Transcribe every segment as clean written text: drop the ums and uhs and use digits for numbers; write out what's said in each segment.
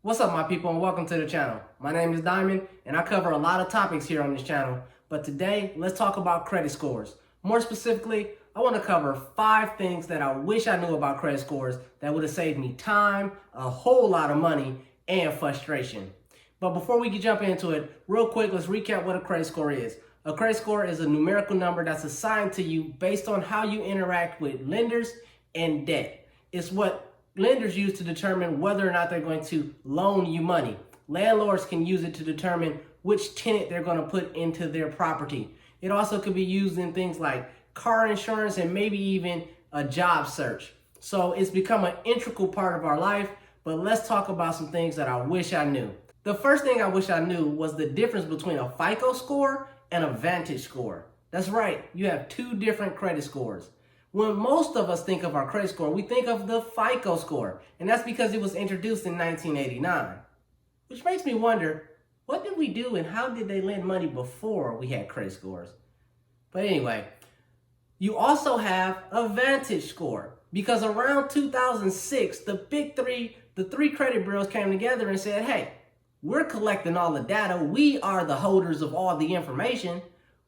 What's up, my people, and welcome to the channel. My name is Diamond, and I cover a lot of topics here on this channel. But today, let's talk about credit scores. More specifically, I want to cover 5 things that I wish I knew about credit scores that would have saved me time, a whole lot of money, and frustration. But before we can jump into it, real quick, let's recap what a credit score is. A credit score is a numerical number that's assigned to you based on how you interact with lenders and debt. It's what lenders use to determine whether or not they're going to loan you money. Landlords can use it to determine which tenant they're going to put into their property. It also could be used in things like car insurance and maybe even a job search. So it's become an integral part of our life, but let's talk about some things that I wish I knew. The first thing I wish I knew was the difference between a FICO score and a Vantage score. That's right, you have 2 different credit scores. When most of us think of our credit score, we think of the FICO score, and that's because it was introduced in 1989. Which makes me wonder, what did we do and how did they lend money before we had credit scores? But anyway, you also have a Vantage score, because around 2006, the three credit bureaus came together and said, hey, we're collecting all the data, we are the holders of all the information,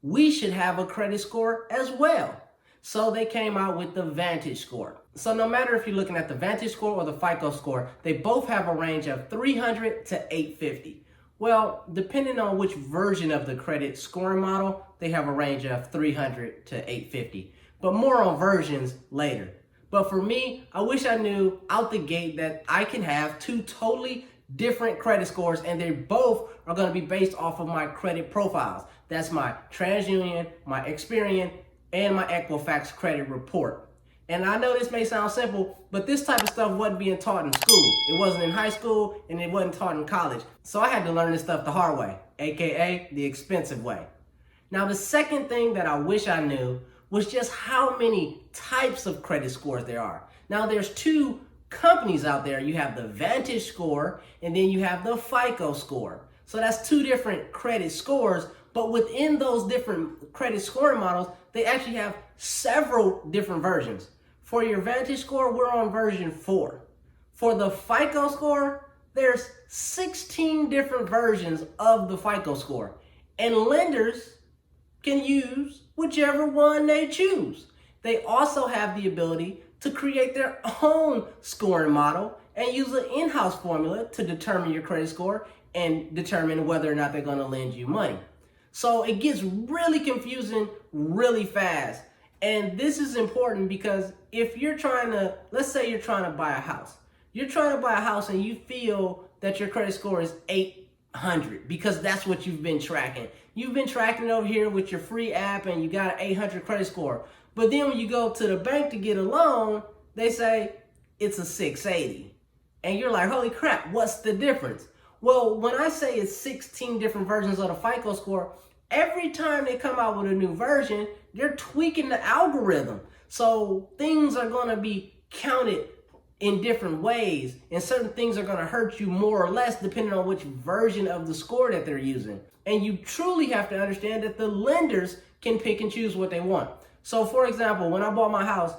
we should have a credit score as well. So they came out with the Vantage score. So no matter if you're looking at the Vantage score or the FICO score, they both have a range of 300 to 850. Well, depending on which version of the credit scoring model, they have a range of 300 to 850. But more on versions later. But for me, I wish I knew out the gate that I can have 2 totally different credit scores, and they both are going to be based off of my credit profiles. That's my TransUnion, my Experian, and my Equifax credit report. And I know this may sound simple, but this type of stuff wasn't being taught in school. It wasn't in high school, and it wasn't taught in college. So I had to learn this stuff the hard way, aka the expensive way. Now, the second thing that I wish I knew was just how many types of credit scores there are. Now, there's 2 companies out there. You have the Vantage score, and then you have the FICO score. So that's 2 different credit scores, but within those different credit scoring models, they actually have several different versions. For your Vantage score, we're on version 4. For the FICO score, there's 16 different versions of the FICO score. And lenders can use whichever one they choose. They also have the ability to create their own scoring model and use an in-house formula to determine your credit score and determine whether or not they're going to lend you money. So it gets really confusing really fast. And this is important because if you're trying to, let's say you're trying to buy a house. You're trying to buy a house and you feel that your credit score is 800 because that's what you've been tracking. You've been tracking it over here with your free app and you got an 800 credit score. But then when you go to the bank to get a loan, they say it's a 680. And you're like, holy crap, what's the difference? Well, when I say it's 16 different versions of the FICO score, every time they come out with a new version, they're tweaking the algorithm. So things are going to be counted in different ways, and certain things are going to hurt you more or less depending on which version of the score that they're using. And you truly have to understand that the lenders can pick and choose what they want. So for example, when I bought my house,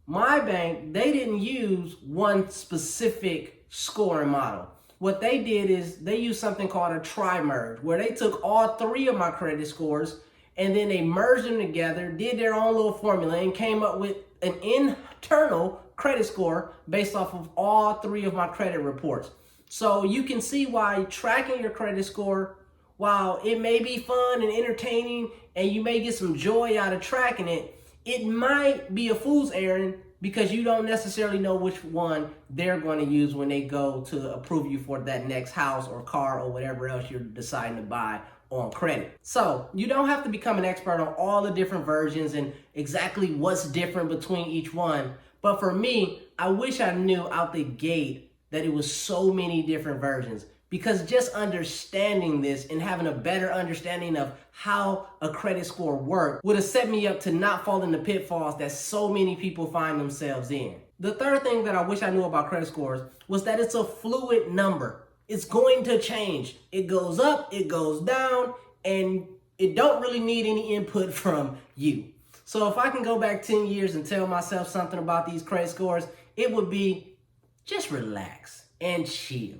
my bank, they didn't use one specific scoring model. What they did is they used something called a tri-merge, where they took all 3 of my credit scores and then they merged them together, did their own little formula, and came up with an internal credit score based off of all 3 of my credit reports. So you can see why tracking your credit score, while it may be fun and entertaining and you may get some joy out of tracking it, it might be a fool's errand because you don't necessarily know which one they're going to use when they go to approve you for that next house or car or whatever else you're deciding to buy on credit. So you don't have to become an expert on all the different versions and exactly what's different between each one. But for me, I wish I knew out the gate that it was so many different versions, because just understanding this and having a better understanding of how a credit score works would have set me up to not fall in the pitfalls that so many people find themselves in. The third thing that I wish I knew about credit scores was that it's a fluid number. It's going to change. It goes up, it goes down, and it don't really need any input from you. So if I can go back 10 years and tell myself something about these credit scores, it would be just relax and chill.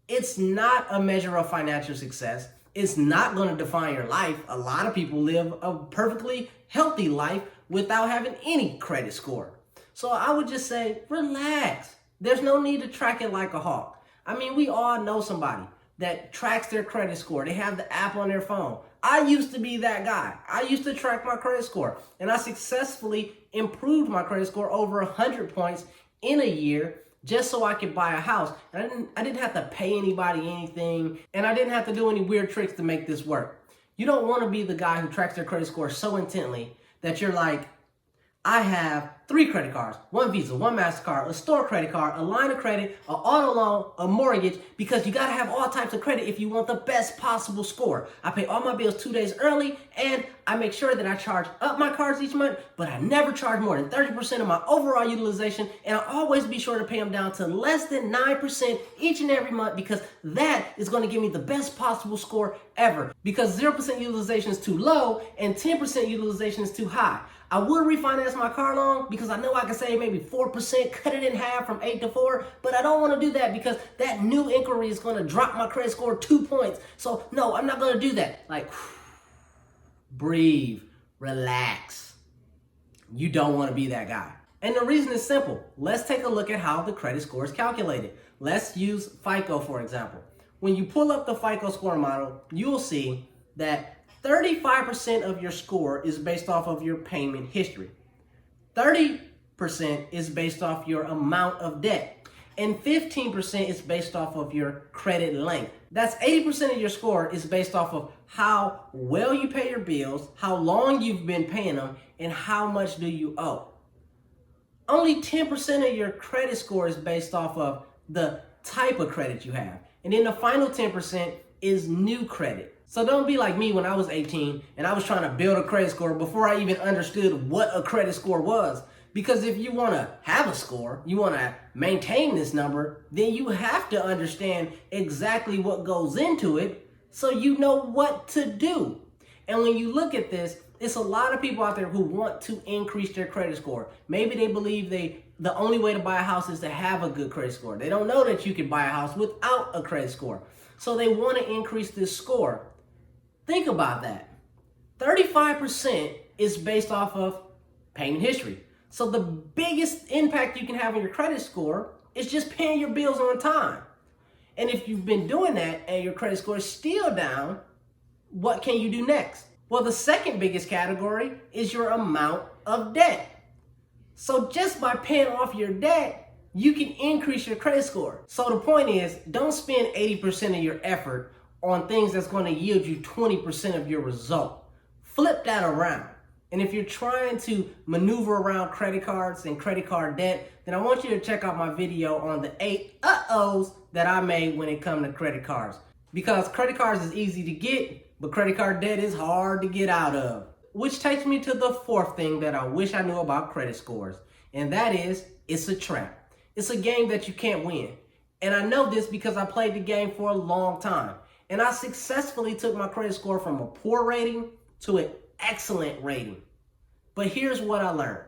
It's not a measure of financial success. It's not going to define your life. A lot of people live a perfectly healthy life without having any credit score. So I would just say, relax. There's no need to track it like a hawk. I mean, we all know somebody that tracks their credit score. They have the app on their phone. I used to be that guy. I used to track my credit score, and I successfully improved my credit score over 100 points in a year just so I could buy a house. And I didn't have to pay anybody anything, and I didn't have to do any weird tricks to make this work. You don't want to be the guy who tracks their credit score so intently that you're like, I have 3 credit cards, 1 Visa, 1 MasterCard, a store credit card, a line of credit, an auto loan, a mortgage, because you got to have all types of credit if you want the best possible score. I pay all my bills 2 days early, and I make sure that I charge up my cards each month, but I never charge more than 30% of my overall utilization, and I always be sure to pay them down to less than 9% each and every month, because that is going to give me the best possible score ever, because 0% utilization is too low and 10% utilization is too high. I would refinance my car loan because I know I can save maybe 4%, cut it in half from 8 to 4, but I don't want to do that because that new inquiry is going to drop my credit score 2 points. So no, I'm not going to do that. Like, breathe, relax. You don't want to be that guy. And the reason is simple. Let's take a look at how the credit score is calculated. Let's use FICO, for example. When you pull up the FICO score model, you'll see that 35% of your score is based off of your payment history. 30% is based off your amount of debt. And 15% is based off of your credit length. That's 80% of your score is based off of how well you pay your bills, how long you've been paying them, and how much do you owe. Only 10% of your credit score is based off of the type of credit you have. And then the final 10% is new credit. So don't be like me when I was 18 and I was trying to build a credit score before I even understood what a credit score was. Because if you want to have a score, you want to maintain this number, then you have to understand exactly what goes into it so you know what to do. And when you look at this, it's a lot of people out there who want to increase their credit score. Maybe they believe the only way to buy a house is to have a good credit score. They don't know that you can buy a house without a credit score. So they want to increase this score. Think about that. 35% is based off of payment history. So the biggest impact you can have on your credit score is just paying your bills on time. And if you've been doing that and your credit score is still down, what can you do next? Well, the second biggest category is your amount of debt. So just by paying off your debt, you can increase your credit score. So the point is, don't spend 80% of your effort on things that's going to yield you 20% of your result. Flip that around. And if you're trying to maneuver around credit cards and credit card debt, then I want you to check out my video on the 8 uh-ohs that I made when it comes to credit cards. Because credit cards is easy to get, but credit card debt is hard to get out of. Which takes me to the fourth thing that I wish I knew about credit scores. And that is, it's a trap. It's a game that you can't win. And I know this because I played the game for a long time. And I successfully took my credit score from a poor rating to an excellent rating. But here's what I learned.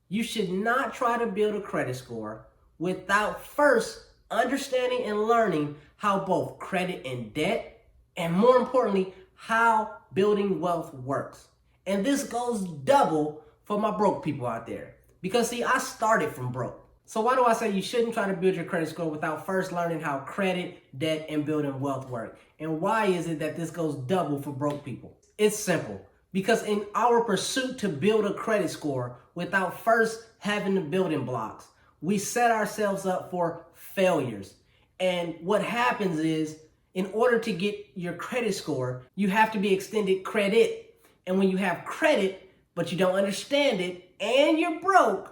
You should not try to build a credit score without first understanding and learning how both credit and debt, and more importantly, how building wealth works. And this goes double for my broke people out there. Because see, I started from broke. So why do I say you shouldn't try to build your credit score without first learning how credit, debt, and building wealth work? And why is it that this goes double for broke people? It's simple. Because in our pursuit to build a credit score without first having the building blocks, we set ourselves up for failures. And what happens is, in order to get your credit score, you have to be extended credit. And when you have credit, but you don't understand it, and you're broke,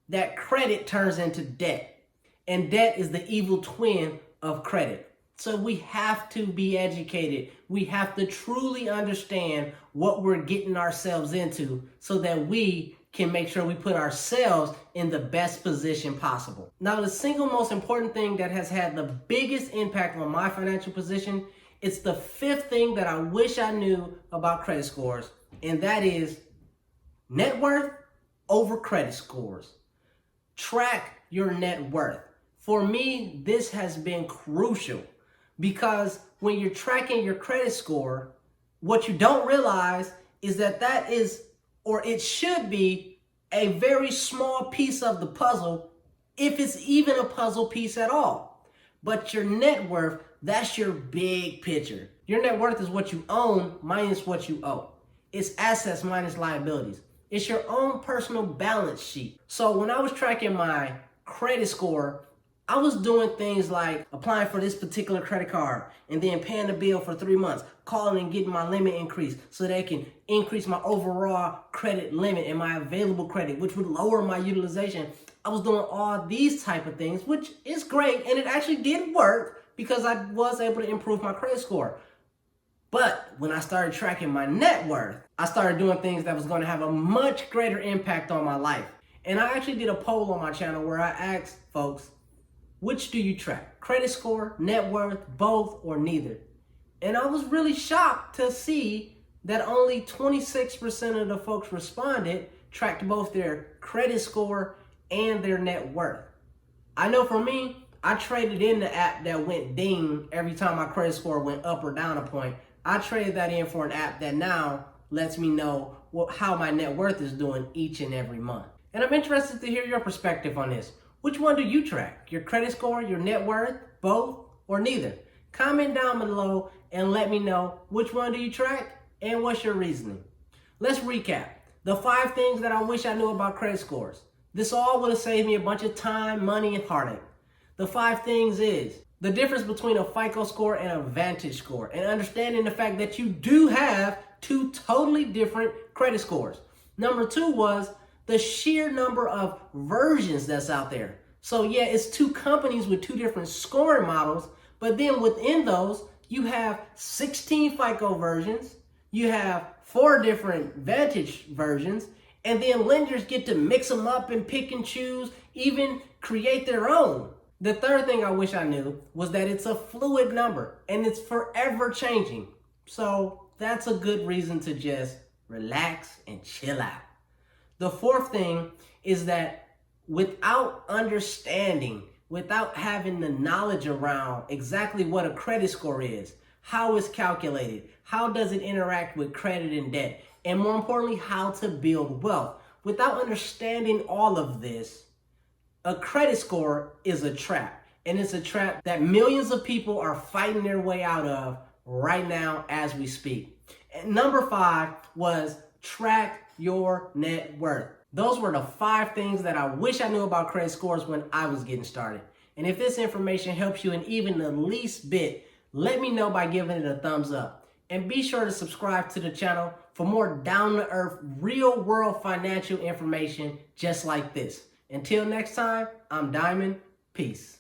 that credit turns into debt. And debt is the evil twin of credit. So we have to be educated. We have to truly understand what we're getting ourselves into so that we can make sure we put ourselves in the best position possible. Now, the single most important thing that has had the biggest impact on my financial position, it's the fifth thing that I wish I knew about credit scores, and that is net worth over credit scores. Track your net worth. For me, this has been crucial Because when you're tracking your credit score, what you don't realize is that that is, or it should be, a very small piece of the puzzle, if it's even a puzzle piece at all. But your net worth, that's your big picture. Your net worth is what you own minus what you owe. It's assets minus liabilities. It's your own personal balance sheet. So when I was tracking my credit score, I was doing things like applying for this particular credit card and then paying the bill for 3 months, calling and getting my limit increased so they can increase my overall credit limit and my available credit, which would lower my utilization. I was doing all these type of things, which is great, and it actually did work because I was able to improve my credit score. But when I started tracking my net worth, I started doing things that was going to have a much greater impact on my life. And I actually did a poll on my channel where I asked folks, which do you track? Credit score, net worth, both, or neither? And I was really shocked to see that only 26% of the folks responded tracked both their credit score and their net worth. I know for me, I traded in the app that went ding every time my credit score went up or down a point. I traded that in for an app that now lets me know how my net worth is doing each and every month. And I'm interested to hear your perspective on this. Which one do you track? Your credit score, your net worth, both, or neither? Comment down below and let me know which one do you track and what's your reasoning. Let's recap. The 5 things that I wish I knew about credit scores. This all would have saved me a bunch of time, money, and heartache. The 5 things is the difference between a FICO score and a Vantage score, and understanding the fact that you do have 2 totally different credit scores. Number 2 was the sheer number of versions that's out there. So yeah, it's 2 companies with 2 different scoring models, but then within those, you have 16 FICO versions, you have 4 different Vantage versions, and then lenders get to mix them up and pick and choose, even create their own. The third thing I wish I knew was that it's a fluid number and it's forever changing. So that's a good reason to just relax and chill out. The fourth thing is that without understanding, without having the knowledge around exactly what a credit score is, how it's calculated, how does it interact with credit and debt, and more importantly, how to build wealth. Without understanding all of this, a credit score is a trap, and it's a trap that millions of people are fighting their way out of right now as we speak. And number 5 was track your net worth. Those were the 5 things that I wish I knew about credit scores when I was getting started. And if this information helps you in even the least bit, let me know by giving it a thumbs up. And be sure to subscribe to the channel for more down-to-earth, real-world financial information just like this. Until next time, I'm Diamond. Peace.